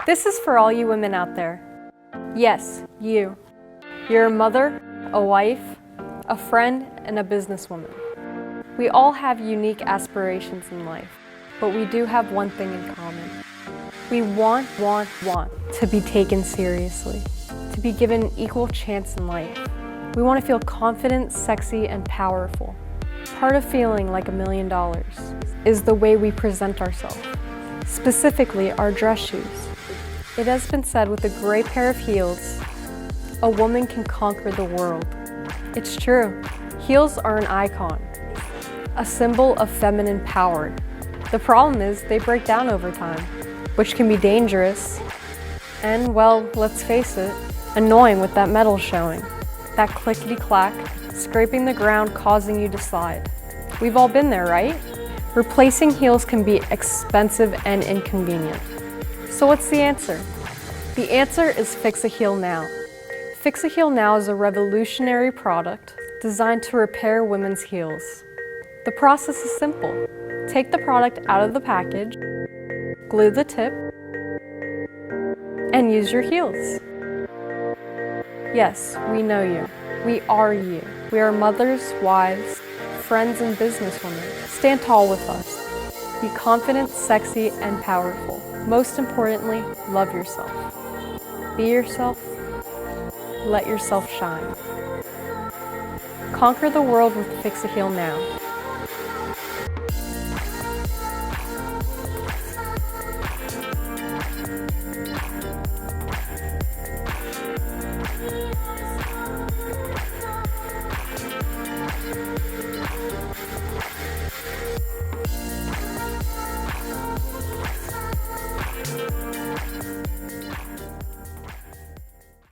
This is for all you women out there. Yes, you. You're a mother, a wife, a friend, and a businesswoman. We all have unique aspirations in life, but we do have one thing in common. We want to be taken seriously, to be given an equal chance in life. We want to feel confident, sexy, and powerful. Part of feeling like $1 million is the way we present ourselves, specifically our dress shoes. It has been said with a great pair of heels, a woman can conquer the world. It's true. Heels are an icon, a symbol of feminine power. The problem is they break down over time, which can be dangerous and, well, let's face it, annoying with that metal showing. That clickety clack, scraping the ground causing you to slide. We've all been there, right? Replacing heels can be expensive and inconvenient. So what's the answer? The answer is Fix a Heel Now. Fix a Heel Now is a revolutionary product designed to repair women's heels. The process is simple. Take the product out of the package, glue the tip, and use your heels. Yes, we know you. We are you. We are mothers, wives, friends, and businesswomen. Stand tall with us. Be confident, sexy, and powerful. Most importantly, love yourself. Be yourself. Let yourself shine. Conquer the world with Fix a Heel Now.